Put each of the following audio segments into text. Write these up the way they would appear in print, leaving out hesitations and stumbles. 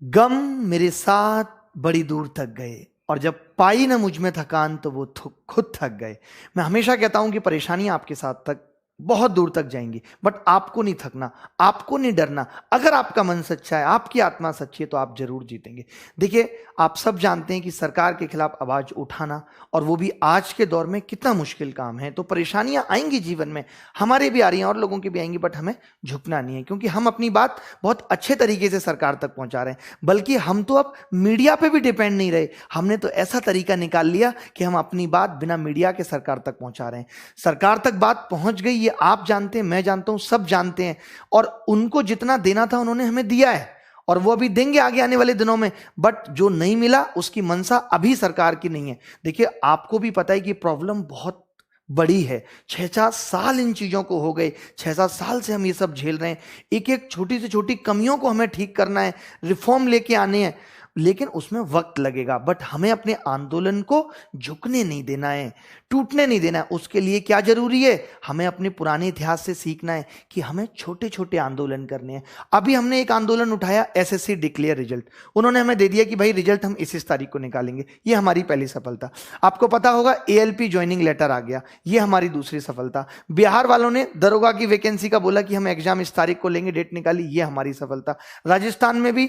गम मेरे साथ बड़ी दूर तक गए और जब पाई ना मुझ में थकान तो वो खुद थक गए। मैं हमेशा कहता हूं कि परेशानियां आपके साथ तक बहुत दूर तक जाएंगी, बट आपको नहीं थकना, आपको नहीं डरना। अगर आपका मन सच्चा है, आपकी आत्मा सच्ची है, तो आप जरूर जीतेंगे। देखिए, आप सब जानते हैं कि सरकार के खिलाफ आवाज उठाना, और वो भी आज के दौर में, कितना मुश्किल काम है। तो परेशानियां आएंगी जीवन में, हमारे भी आ रही हैं और लोगों की भी आएंगी, बट हमें झुकना नहीं है, क्योंकि हम अपनी बात बहुत अच्छे तरीके से सरकार तक पहुंचा रहे हैं। बल्कि हम तो अब मीडिया पे भी डिपेंड नहीं रहे, हमने तो ऐसा तरीका निकाल लिया कि हम अपनी बात बिना मीडिया के सरकार तक पहुंचा रहे हैं। सरकार तक बात पहुंच गई, ये आप जानते हैं, मैं जानता हूं, सब जानते हैं। और उनको जितना देना था उन्होंने हमें दिया है, और वो अभी देंगे आगे आने वाले दिनों में। बट जो नहीं मिला उसकी मंशा अभी सरकार की नहीं है। देखिए, आपको भी पता है कि प्रॉब्लम बहुत बड़ी है। 6-7 साल इन चीजों को हो गए, 6-7 साल से हम ये सब झेल रहे हैं। एक एक छोटी से छोटी कमियों को हमें ठीक करना है, रिफॉर्म लेके आने हैं, लेकिन उसमें वक्त लगेगा। बट हमें अपने आंदोलन को झुकने नहीं देना है, टूटने नहीं देना है। उसके लिए क्या जरूरी है? हमें अपने पुराने इतिहास से सीखना है कि हमें छोटे छोटे आंदोलन करने हैं। अभी हमने एक आंदोलन उठाया, एसएससी डिक्लेयर रिजल्ट। उन्होंने हमें दे दिया कि भाई रिजल्ट हम इस तारीख को निकालेंगे, ये हमारी पहली सफलता। आपको पता होगा एएलपी ज्वाइनिंग लेटर आ गया, ये हमारी दूसरी सफलता। बिहार वालों ने दरोगा की वैकेंसी का बोला कि हम एग्जाम इस तारीख को लेंगे, डेट निकाली, ये हमारी सफलता। राजस्थान में भी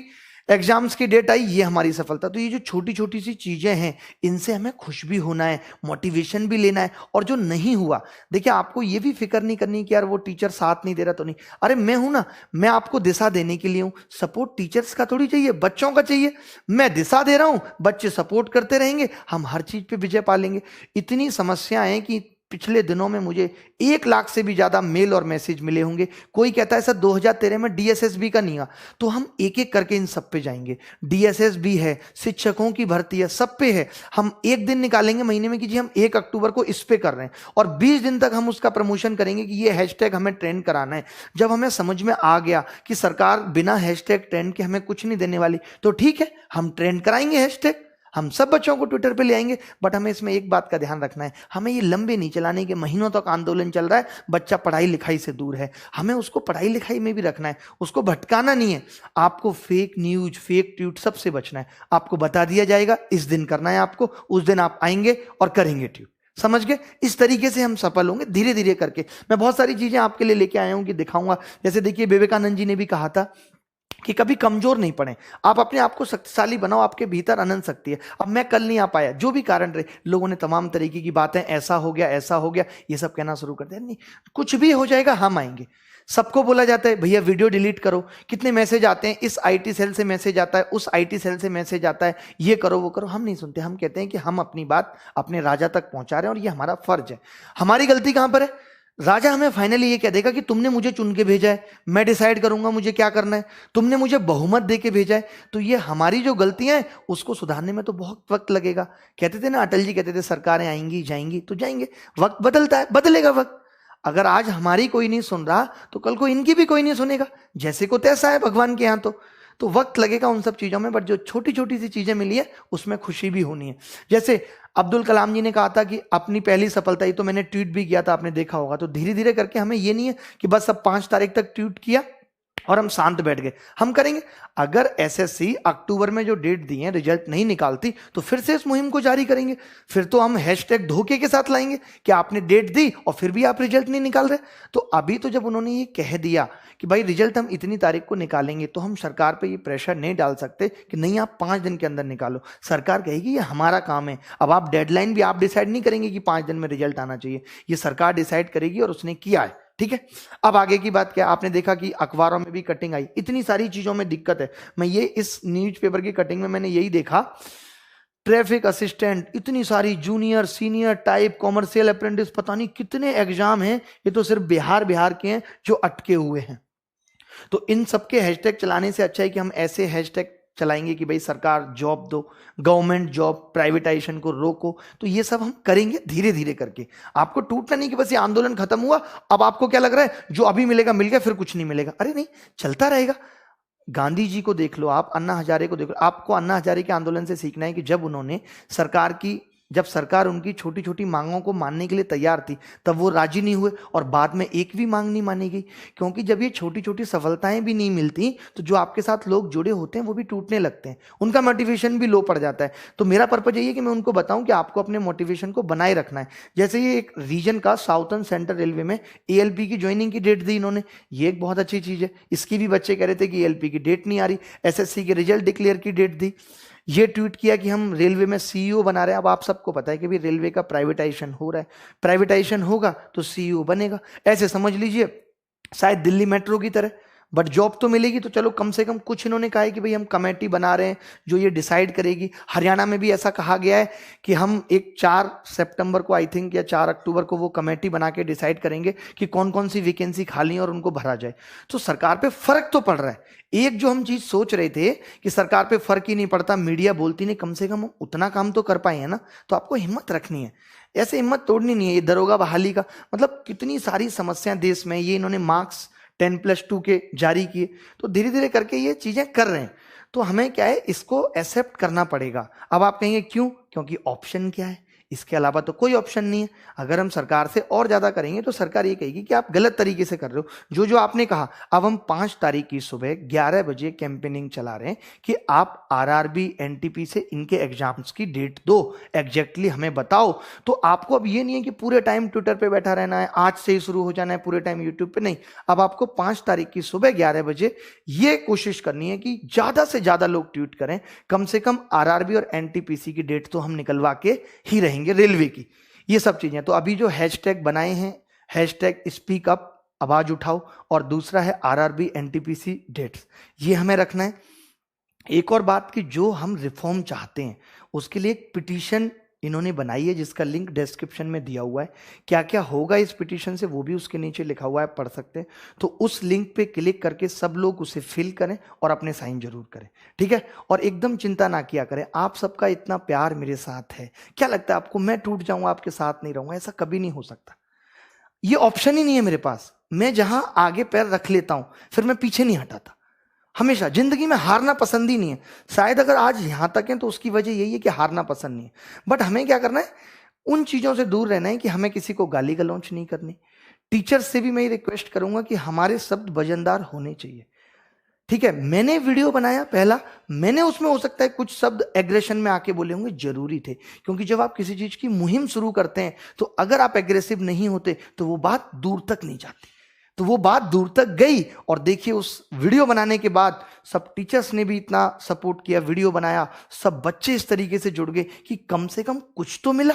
एग्जाम्स की डेट आई, ये हमारी सफलता। तो ये जो छोटी छोटी सी चीजें हैं, इनसे हमें खुश भी होना है, मोटिवेशन भी लेना है। और जो नहीं हुआ, देखिए, आपको ये भी फिक्र नहीं करनी कि यार वो टीचर साथ नहीं दे रहा तो नहीं। अरे मैं हूं ना, मैं आपको दिशा देने के लिए हूं। सपोर्ट टीचर्स का थोड़ी चाहिए, बच्चों का चाहिए। मैं दिशा दे रहा हूं, बच्चे सपोर्ट करते रहेंगे, हम हर चीज पे विजय पा लेंगे। इतनी समस्याएं कि पिछले दिनों में मुझे 1 लाख से भी ज्यादा मेल और मैसेज मिले होंगे। कोई कहता है सर 2013 में डीएसएसबी का नहीं हुआ, तो हम एक एक करके इन सब पे जाएंगे। डीएसएसबी है, शिक्षकों की भर्ती है, सब पे है। हम एक दिन निकालेंगे महीने में कि जी हम 1 अक्टूबर को इस पे कर रहे हैं, और 20 दिन तक हम उसका प्रमोशन करेंगे कि ये हैशटैग हमें ट्रेंड कराना है। जब हमें समझ में आ गया कि सरकार बिना हैशटैग ट्रेंड के हमें कुछ नहीं देने वाली, तो ठीक है, हम ट्रेंड कराएंगे हैशटैग, हम सब बच्चों को ट्विटर पे ले आएंगे। बट हमें इसमें एक बात का ध्यान रखना है, हमें ये लंबे नहीं चलाने के। महीनों तक आंदोलन चल रहा है, बच्चा पढ़ाई लिखाई से दूर है, हमें उसको पढ़ाई लिखाई में भी रखना है, उसको भटकाना नहीं है। आपको फेक न्यूज, फेक ट्वीट, सबसे बचना है। आपको बता दिया जाएगा इस दिन करना है आपको, उस दिन आप आएंगे और करेंगे ट्वीट। समझ गए? इस तरीके से हम सफल होंगे, धीरे धीरे करके। मैं बहुत सारी चीजें आपके लिए लेके आया हूं कि दिखाऊंगा। जैसे देखिए, विवेकानंद जी ने भी कहा था कि कभी कमजोर नहीं पड़े, आप अपने आप को शक्तिशाली बनाओ, आपके भीतर अनंत शक्ति है। अब मैं कल नहीं आ पाया, जो भी कारण रहे, लोगों ने तमाम तरीके की बातें, ऐसा हो गया, ऐसा हो गया, ये सब कहना शुरू कर दिया। नहीं, कुछ भी हो जाएगा, हम आएंगे। सबको बोला जाता है भैया वीडियो डिलीट करो, कितने मैसेज आते हैं, इस आईटी सेल से मैसेज आता है, उस आईटी सेल से मैसेज आता है, ये करो वो करो। हम नहीं सुनते, हम कहते हैं कि हम अपनी बात अपने राजा तक पहुंचा रहे हैं, और ये हमारा फर्ज है। हमारी गलती कहां पर है? राजा हमें फाइनली ये कह देगा कि तुमने मुझे चुन के भेजा है, मैं डिसाइड करूंगा मुझे क्या करना है, तुमने मुझे बहुमत दे के भेजा है। तो ये हमारी जो गलतियां हैं, उसको सुधारने में तो बहुत वक्त लगेगा। कहते थे ना, अटल जी कहते थे सरकारें आएंगी जाएंगी, तो जाएंगे, वक्त बदलता है, बदलेगा वक्त। अगर आज हमारी कोई नहीं सुन रहा, तो कल को इनकी भी कोई नहीं सुनेगा। जैसे को तैसा है भगवान के यहां। तो वक्त लगेगा उन सब चीजों में, बट जो छोटी छोटी सी चीजें मिली है, उसमें खुशी भी होनी है। जैसे अब्दुल कलाम जी ने कहा था कि अपनी पहली सफलता, ये तो मैंने ट्वीट भी किया था, आपने देखा होगा। तो धीरे धीरे करके हमें ये नहीं है कि बस अब 5 तारीख तक ट्वीट किया और हम शांत बैठ गए, हम करेंगे। अगर एसएससी अक्टूबर में जो डेट दी है रिजल्ट नहीं निकालती, तो फिर से इस मुहिम को जारी करेंगे। फिर तो हम हैशटैग धोखे के साथ लाएंगे कि आपने डेट दी और फिर भी आप रिजल्ट नहीं निकाल रहे। तो अभी तो जब उन्होंने ये कह दिया कि भाई रिजल्ट हम इतनी तारीख को निकालेंगे, तो हम सरकार पे ये प्रेशर नहीं डाल सकते कि नहीं आप 5 दिन के अंदर निकालो। सरकार कहेगी ये हमारा काम है। अब आप डेडलाइन भी आप डिसाइड नहीं करेंगे कि 5 दिन में रिजल्ट आना चाहिए, ये सरकार डिसाइड करेगी, और उसने किया है। ठीक है, अब आगे की बात क्या? आपने देखा कि अखबारों में भी कटिंग आई, इतनी सारी चीजों में दिक्कत है। मैं ये इस न्यूज़पेपर की कटिंग में मैंने यही देखा, ट्रैफिक असिस्टेंट, इतनी सारी junior, senior type, commercial apprentice, पता नहीं कितने एग्जाम हैं। ये तो सिर्फ बिहार के हैं जो अटके हुए हैं। तो इन सबके हैशटैग चलाने से अच्छा है कि हम ऐसे हैशटैग चलाएंगे कि भाई सरकार जॉब दो, गवर्नमेंट जॉब, प्राइवेटाइजेशन को रोको। तो ये सब हम करेंगे धीरे धीरे करके। आपको टूटना नहीं कि बस ये आंदोलन खत्म हुआ, अब आपको क्या लग रहा है जो अभी मिलेगा मिल गया, फिर कुछ नहीं मिलेगा। अरे नहीं, चलता रहेगा। गांधी जी को देख लो, आप अन्ना हजारे को देख लो। आपको अन्ना हजारे के आंदोलन से सीखना है कि जब उन्होंने सरकार की जब सरकार उनकी छोटी छोटी मांगों को मानने के लिए तैयार थी तब वो राजी नहीं हुए और बाद में एक भी मांग नहीं मानी गई। क्योंकि जब ये छोटी छोटी सफलताएं भी नहीं मिलती तो जो आपके साथ लोग जुड़े होते हैं वो भी टूटने लगते हैं, उनका मोटिवेशन भी लो पड़ जाता है। तो मेरा पर्पज यही है कि मैं उनको बताऊं कि आपको अपने मोटिवेशन को बनाए रखना है। जैसे ये एक रीजन का साउथर्न सेंट्रल रेलवे में एएलपी की ज्वाइनिंग की डेट दी इन्होंने, ये एक बहुत अच्छी चीज है। इसकी भी बच्चे कह रहे थे कि एएलपी की डेट नहीं आ रही, एसएससी के रिजल्ट डिक्लेयर की डेट दी। ये ट्वीट किया कि हम रेलवे में सीईओ बना रहे हैं। अब आप सबको पता है कि भी रेलवे का प्राइवेटाइजेशन हो रहा है, प्राइवेटाइजेशन होगा तो सीईओ बनेगा। ऐसे समझ लीजिए शायद दिल्ली मेट्रो की तरह, बट जॉब तो मिलेगी। तो चलो कम से कम कुछ इन्होंने कहा है कि भाई हम कमेटी बना रहे हैं जो ये डिसाइड करेगी। हरियाणा में भी ऐसा कहा गया है कि हम एक 4 सितंबर को आई थिंक या 4 अक्टूबर को वो कमेटी बना के डिसाइड करेंगे कि कौन कौन सी वैकेंसी खाली है और उनको भरा जाए। तो सरकार पे फर्क तो पड़ रहा है। एक जो हम चीज सोच रहे थे कि सरकार पे फर्क ही नहीं पड़ता, मीडिया बोलती नहीं, कम से कम उतना काम तो कर पाए हैं ना। तो आपको हिम्मत रखनी है, ऐसे हिम्मत तोड़नी नहीं है। ये दरोगा बहाली का मतलब कितनी सारी समस्याएं देश में, ये इन्होंने मार्क्स 10+2 के जारी किए। तो धीरे धीरे करके ये चीजें कर रहे हैं। तो हमें क्या है, इसको एक्सेप्ट करना पड़ेगा। अब आप कहेंगे क्यों? क्योंकि ऑप्शन क्या है, इसके अलावा तो कोई ऑप्शन नहीं है। अगर हम सरकार से और ज्यादा करेंगे तो सरकार ये कहेगी कि आप गलत तरीके से कर रहे हो। जो जो आपने कहा, अब हम 5 तारीख की सुबह 11 बजे कैंपेनिंग चला रहे हैं कि आप आरआरबी एनटीपी से इनके एग्जाम्स की डेट दो, एग्जैक्टली हमें बताओ। तो आपको अब ये नहीं है कि पूरे टाइम ट्विटर पे बैठा रहना है, आज से ही शुरू हो जाना है पूरे टाइम यूट्यूब पे, नहीं। अब आपको 5 तारीख की सुबह 11 बजे ये कोशिश करनी है कि ज्यादा से ज्यादा लोग ट्वीट करें। कम से कम आरआरबी और एनटीपीसी की डेट तो हम निकलवा के ही रहेंगे, रेलवे की। ये सब चीजें तो अभी जो हैशटैग बनाए हैं, हैशटैग स्पीक अप, आवाज उठाओ, और दूसरा है आरआरबी एनटीपीसी डेट्स, ये हमें रखना है। एक और बात कि जो हम रिफॉर्म चाहते हैं उसके लिए एक पिटीशन इन्होंने बनाई है जिसका लिंक डिस्क्रिप्शन में दिया हुआ है। क्या क्या होगा इस पिटीशन से वो भी उसके नीचे लिखा हुआ है, पढ़ सकते हैं। तो उस लिंक पे क्लिक करके सब लोग उसे फिल करें और अपने साइन जरूर करें, ठीक है। और एकदम चिंता ना किया करें, आप सबका इतना प्यार मेरे साथ है। क्या लगता है आपको मैं टूट जाऊंगा, आपके साथ नहीं रहूंगा? ऐसा कभी नहीं हो सकता, ये ऑप्शन ही नहीं है मेरे पास। मैं जहां आगे पैर रख लेता हूं फिर मैं पीछे नहीं हटाता। हमेशा जिंदगी में हारना पसंद ही नहीं है। शायद अगर आज यहां तक है तो उसकी वजह यही है कि हारना पसंद नहीं है। बट हमें क्या करना है, उन चीजों से दूर रहना है कि हमें किसी को गाली गलौच नहीं करनी। टीचर्स से भी मैं रिक्वेस्ट करूंगा कि हमारे शब्द वजनदार होने चाहिए, ठीक है। मैंने वीडियो बनाया पहला, मैंने उसमें हो सकता है कुछ शब्द एग्रेशन में आके बोले होंगे, जरूरी थे। क्योंकि जब आप किसी चीज की मुहिम शुरू करते हैं तो अगर आप एग्रेसिव नहीं होते तो वो बात दूर तक नहीं जाती। तो वो बात दूर तक गई। और देखिए उस वीडियो बनाने के बाद सब टीचर्स ने भी इतना सपोर्ट किया, वीडियो बनाया, सब बच्चे इस तरीके से जुड़ गए कि कम से कम कुछ तो मिला।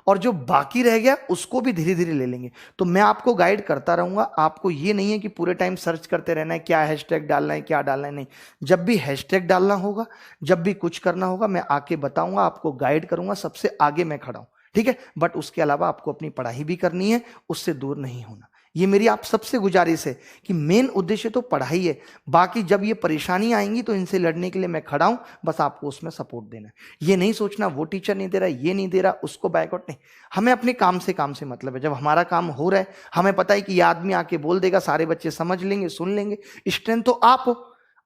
और जो बाकी रह गया उसको भी धीरे धीरे ले लेंगे। तो मैं आपको गाइड करता रहूंगा। आपको ये नहीं है कि पूरे टाइम सर्च करते रहना है क्या हैशटैग डालना है, क्या डालना है, नहीं। जब भी हैशटैग डालना होगा, जब भी कुछ करना होगा, मैं आके बताऊंगा, आपको गाइड करूंगा, सबसे आगे मैं खड़ा हूं, ठीक है। बट उसके अलावा आपको अपनी पढ़ाई भी करनी है, उससे दूर नहीं होना। ये मेरी आप सबसे गुजारिश है कि मेन उद्देश्य तो पढ़ाई है। बाकी जब ये परेशानी आएंगी तो इनसे लड़ने के लिए मैं खड़ा हूं, बस आपको उसमें सपोर्ट देना है। ये नहीं सोचना वो टीचर नहीं दे रहा, ये नहीं दे रहा, उसको बैकआउट नहीं। हमें अपने काम से मतलब है। जब हमारा काम हो रहा है, हमें पता है कि ये आदमी आके बोल देगा, सारे बच्चे समझ लेंगे, सुन लेंगे। स्ट्रेंथ तो आप हो।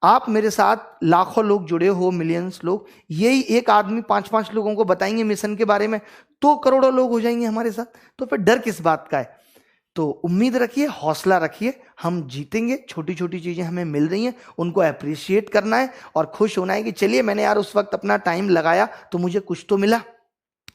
आप मेरे साथ लाखों लोग जुड़े हो, मिलियंस लोग। यही एक आदमी 5-5 लोगों को बताएंगे मिशन के बारे में तो करोड़ों लोग हो जाएंगे हमारे साथ। तो फिर डर किस बात का है? तो उम्मीद रखिए, हौसला रखिए, हम जीतेंगे। छोटी छोटी चीजें हमें मिल रही हैं, उनको अप्रिशिएट करना है और खुश होना है कि चलिए मैंने यार उस वक्त अपना टाइम लगाया तो मुझे कुछ तो मिला।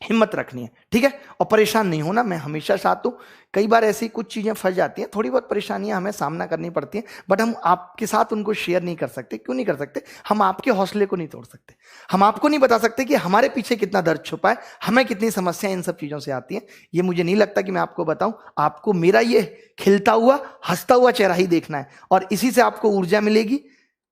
हिम्मत रखनी है, ठीक है। और परेशान नहीं होना, मैं हमेशा साथ हूं। कई बार ऐसी कुछ चीजें फंस जाती हैं, थोड़ी बहुत परेशानियां हमें सामना करनी पड़ती हैं, बट हम आपके साथ उनको शेयर नहीं कर सकते। क्यों नहीं कर सकते? हम आपके हौसले को नहीं तोड़ सकते। हम आपको नहीं बता सकते कि हमारे पीछे कितना दर्द छुपा है, हमें कितनी समस्याएं इन सब चीजों से आती हैं। ये मुझे नहीं लगता कि मैं आपको बताऊं। आपको मेरा ये खिलता हुआ, हंसता हुआ चेहरा ही देखना है, और इसी से आपको ऊर्जा मिलेगी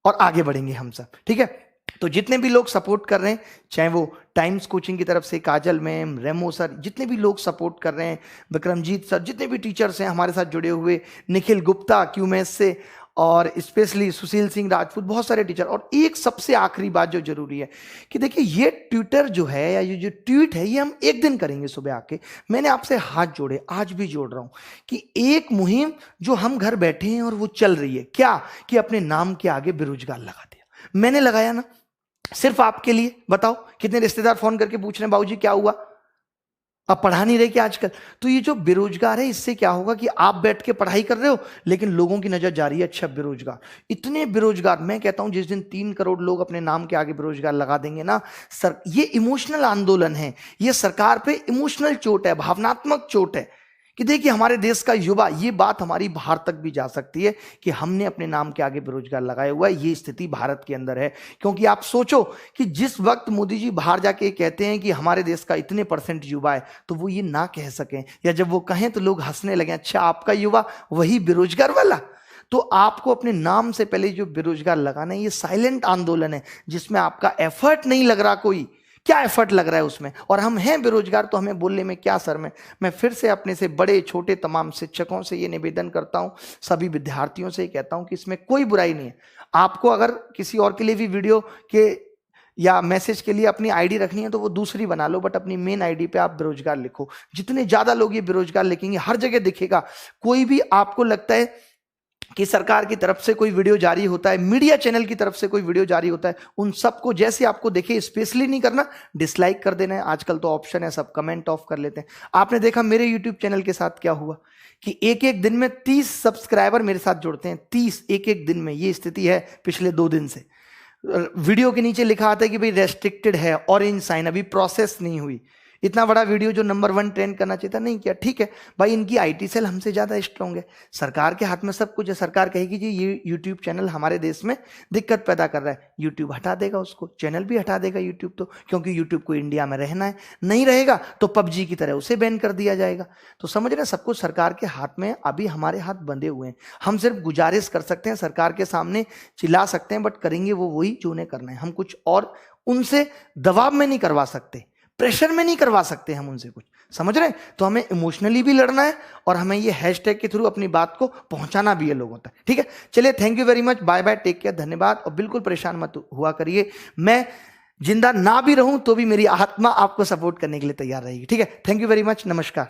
और आगे बढ़ेंगे हम सब, ठीक है। तो जितने भी लोग सपोर्ट कर रहे हैं, चाहे वो टाइम्स कोचिंग की तरफ से काजल मैम, रेमो सर, जितने भी लोग सपोर्ट कर रहे हैं, विक्रमजीत सर, जितने भी टीचर्स हैं हमारे साथ जुड़े हुए, निखिल गुप्ता क्यूमेस से, और स्पेशली सुशील सिंह राजपूत, बहुत सारे टीचर। और एक सबसे आखिरी बात जो जरूरी है कि देखिए ये ट्विटर जो है या ये जो ट्वीट है, ये हम एक दिन करेंगे सुबह आके। मैंने आपसे हाथ जोड़े, आज भी जोड़ रहा हूं कि एक मुहिम जो हम घर बैठे हैं और वो चल रही है, क्या कि अपने नाम के आगे बेरोजगार लगा दिया। मैंने लगाया ना, सिर्फ आपके लिए। बताओ कितने रिश्तेदार फोन करके पूछ रहे हैं बाबूजी क्या हुआ, अब पढ़ा नहीं रहे कि आजकल। तो ये जो बेरोजगार है, इससे क्या होगा कि आप बैठ के पढ़ाई कर रहे हो लेकिन लोगों की नजर जा रही है अच्छा बेरोजगार। इतने बेरोजगार, मैं कहता हूं जिस दिन 3 करोड़ लोग अपने नाम के आगे बेरोजगार लगा देंगे ना सर, ये इमोशनल आंदोलन है, ये सरकार पे इमोशनल चोट है, भावनात्मक चोट है कि देखिए हमारे देश का युवा, ये बात हमारी बाहर तक भी जा सकती है कि हमने अपने नाम के आगे बेरोजगार लगाया हुआ है। ये स्थिति भारत के अंदर है। क्योंकि आप सोचो कि जिस वक्त मोदी जी बाहर जाके कहते हैं कि हमारे देश का इतने % युवा है, तो वो ये ना कह सकें, या जब वो कहें तो लोग हंसने लगे, अच्छा आपका युवा वही बेरोजगार वाला। तो आपको अपने नाम से पहले जो बेरोजगार लगाना है, ये साइलेंट आंदोलन है जिसमें आपका एफर्ट नहीं लग रहा, कोई क्या एफर्ट लग रहा है उसमें, और हम हैं बेरोजगार तो हमें बोलने में क्या शर्म है। मैं फिर से अपने से बड़े छोटे तमाम शिक्षकों से ये निवेदन करता हूं, सभी विद्यार्थियों से कहता हूं कि इसमें कोई बुराई नहीं है। आपको अगर किसी और के लिए भी वीडियो के या मैसेज के लिए अपनी आईडी रखनी है तो वो दूसरी बना लो, बट अपनी मेन आईडी पे आप बेरोजगार लिखो। जितने ज्यादा लोग ये बेरोजगार लिखेंगे हर जगह दिखेगा। कोई भी आपको लगता है कि सरकार की तरफ से कोई वीडियो जारी होता है, मीडिया चैनल की तरफ से कोई वीडियो जारी होता है, उन सबको जैसे आपको देखे स्पेशली नहीं करना, डिसलाइक कर देना है। आजकल तो ऑप्शन है, सब कमेंट ऑफ कर लेते हैं। आपने देखा मेरे यूट्यूब चैनल के साथ क्या हुआ कि एक एक दिन में 30 सब्सक्राइबर मेरे साथ जुड़ते हैं, 30 एक एक दिन में। ये स्थिति है पिछले 2 दिन से। वीडियो के नीचे लिखा आता है कि भाई रेस्ट्रिक्टेड है, ऑरेंज साइन, अभी प्रोसेस नहीं हुई। इतना बड़ा वीडियो जो नंबर 1 ट्रेंड करना चाहिए था, नहीं किया। ठीक है भाई, इनकी आईटी सेल हमसे ज्यादा स्ट्रांग है, सरकार के हाथ में सब कुछ है। सरकार कहेगी जी ये यूट्यूब चैनल हमारे देश में दिक्कत पैदा कर रहा है, यूट्यूब हटा देगा उसको, चैनल भी हटा देगा यूट्यूब, तो क्योंकि यूट्यूब को इंडिया में रहना है। नहीं रहेगा तो पबजी की तरह उसे बैन कर दिया जाएगा। तो समझ रहे हैं, सब कुछ सरकार के हाथ में। अभी हमारे हाथ बंधे हुए हैं, हम सिर्फ गुजारिश कर सकते हैं, सरकार के सामने चिल्ला सकते हैं, बट करेंगे वो वही जो उन्हें करना है। हम कुछ और उनसे दबाव में नहीं करवा सकते, प्रेशर में नहीं करवा सकते हम उनसे कुछ, समझ रहे हैं। तो हमें इमोशनली भी लड़ना है और हमें ये हैशटैग के थ्रू अपनी बात को पहुंचाना भी है लोगों तक। ठीक है, चलिए, thank you very much, bye bye, take care, धन्यवाद। और बिल्कुल परेशान मत हुआ करिए, मैं जिंदा ना भी रहूं तो भी मेरी आत्मा आपको सपोर्ट करने के लिए तैयार रहेगी। ठीक है, थैंक यू वेरी मच, नमस्कार।